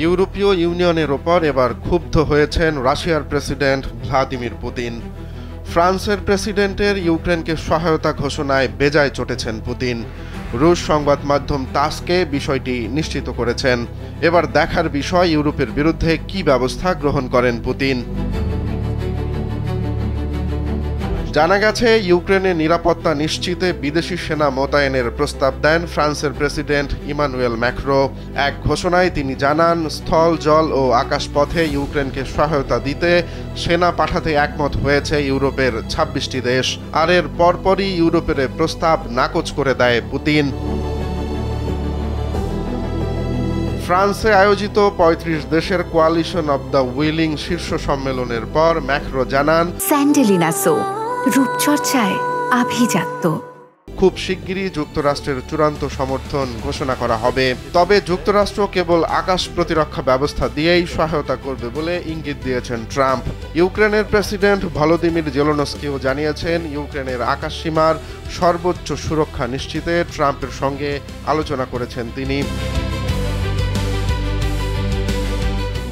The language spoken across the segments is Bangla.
ইউরোপীয় ইউনিয়নের ওপর এবার ক্ষুব্ধ হয়েছেন রাশিয়ার প্রেসিডেন্ট ভ্লাদিমির পুতিন। ফ্রান্সের প্রেসিডেন্টের ইউক্রেনকে সহায়তা ঘোষণায় বেজায় চটেছেন পুতিন। রুশ সংবাদ মাধ্যম তাসকে বিষয়টি নিশ্চিত করেছেন। এবার দেখার বিষয় ইউরোপের বিরুদ্ধে কী ব্যবস্থা গ্রহণ করেন পুতিন। জানা গেছে, ইউক্রেনের নিরাপত্তা নিশ্চিতে বিদেশি সেনা মোতায়েনের প্রস্তাব দেন ফ্রান্সের প্রেসিডেন্ট ইমানুয়েল ম্যাক্রো। এক ঘোষণায় তিনি জানান, স্থল, জল ও আকাশপথে ইউক্রেনকে সহায়তা দিতে সেনা পাঠাতে একমত হয়েছে ইউরোপের ২৬টি দেশ। আর এর পরপরই ইউরোপের প্রস্তাব নাকচ করে দেয় পুতিন। ফ্রান্সে আয়োজিত ৩৫ দেশের কোয়ালিশন অব দ্য উইলিং শীর্ষ সম্মেলনের পর ম্যাক্রো জানান, স্যান্ডেলিনা সো রূপচর্চায় আভিজাত্য। খুব শিগগিরই যুক্তরাষ্ট্রের চূড়ান্ত সমর্থন ঘোষণা করা হবে। তবে যুক্তরাষ্ট্র কেবল আকাশ প্রতিরক্ষা ব্যবস্থা দিয়েই সহায়তা করবে বলে ইঙ্গিত দিয়েছেন ট্রাম্প। ইউক্রেনের প্রেসিডেন্ট ভলোদিমির জেলেনস্কিও জানিয়েছেন, ইউক্রেনের আকাশ সীমার সর্বোচ্চ সুরক্ষা নিশ্চিতে ট্রাম্পের সঙ্গে আলোচনা করেছেন তিনি।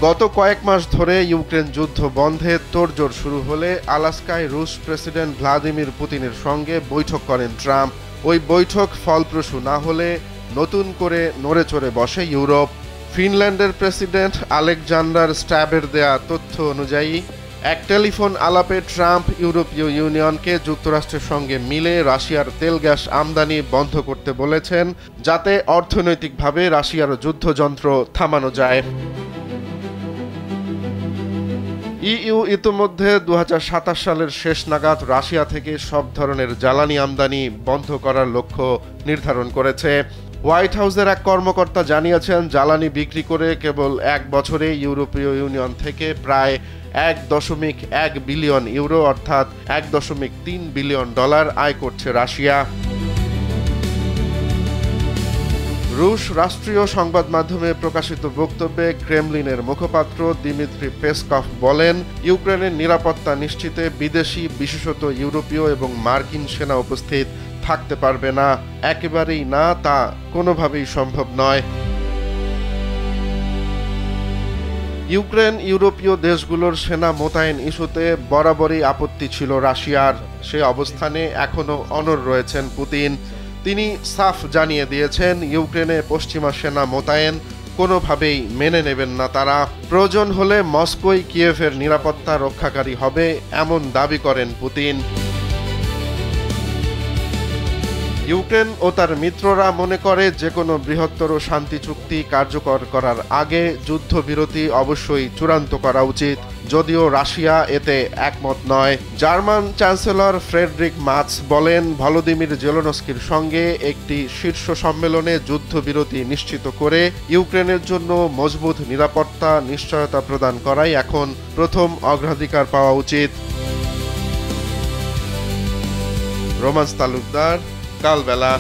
গত কয়েক মাস ধরে ইউক্রেন যুদ্ধ বন্ধে তোড়জোড় শুরু হলে আলাস্কায় রুশ প্রেসিডেন্ট ভ্লাদিমির পুতিনের সঙ্গে বৈঠক করেন ট্রাম্প। ওই বৈঠক ফলপ্রসূ না হলে নতুন করে নড়েচড়ে বসে ইউরোপ। ফিনল্যান্ডের প্রেসিডেন্ট আলেকজান্ডার স্ট্যাবের দেয়া তথ্য অনুযায়ী এক টেলিফোন আলাপে ট্রাম্প ইউরোপীয় ইউনিয়নকে যুক্তরাষ্ট্রের সঙ্গে মিলে রাশিয়ার তেল গ্যাস আমদানি বন্ধ করতে বলেছেন, যাতে অর্থনৈতিকভাবে রাশিয়ার যুদ্ধযন্ত্র থামানো যায়। ইইউ ইতিমধ্যে ২০২৭ সালের শেষ নাগাদ রাশিয়া থেকে সব ধরনের জ্বালানি আমদানি বন্ধ করার লক্ষ্য নির্ধারণ করেছে। হোয়াইট হাউসের এক কর্মকর্তা জানিয়েছেন, জ্বালানি বিক্রি করে কেবল এক বছরে ইউরোপীয় ইউনিয়ন থেকে প্রায় ১.১ বিলিয়ন ইউরো অর্থাৎ $১.৩ বিলিয়ন আয় করছে রাশিয়া। রুশ রাষ্ট্রীয় সংবাদ মাধ্যমে প্রকাশিত বক্তব্যে ক্রেমলিনের মুখপাত্র দিমিত্রি পেসকভ বলেন, ইউক্রেনের নিরাপত্তা নিশ্চিতে বিদেশি, বিশেষত ইউরোপীয় এবং মার্কিন সেনা উপস্থিত থাকতে পারবে না, একেবারেই না, তা কোনোভাবেই সম্ভব নয়। ইউক্রেন ইউরোপীয় দেশগুলোর সেনা মোতায়েন ইস্যুতে বরাবরই আপত্তি ছিল রাশিয়ার। সে অবস্থানে এখনও অনড় রয়েছেন পুতিন। তিনি সাফ জানিয়ে দিয়েছেন, ইউক্রেনে পশ্চিমা সেনা মোতায়েন কোনোভাবেই মেনে নেবেন না তারা। প্রয়োজন হলে মস্কোই কিয়েভের নিরাপত্তা রক্ষাকারী হবে, এমন দাবি করেন পুতিন। ইউক্রেন ও তার মিত্ররা মনে করে, যে কোনো বৃহত্তর শান্তি চুক্তি কার্যকর করার আগে যুদ্ধবিরতি অবশ্যই চূড়ান্ত করা উচিত, যদিও রাশিয়া এতে একমত নয়। জার্মান চ্যান্সেলর ফ্রেডরিক মার্চ বলেন, ভলোদিমির জেলেনস্কির সঙ্গে একটি শীর্ষ সম্মেলনে যুদ্ধবিরতি নিশ্চিত করে ইউক্রেনের জন্য মজবুত নিরাপত্তা নিশ্চয়তা প্রদান করাই এখন প্রথম অগ্রাধিকার পাওয়া উচিত। রোমান্স তালুকদার, কালবেলা।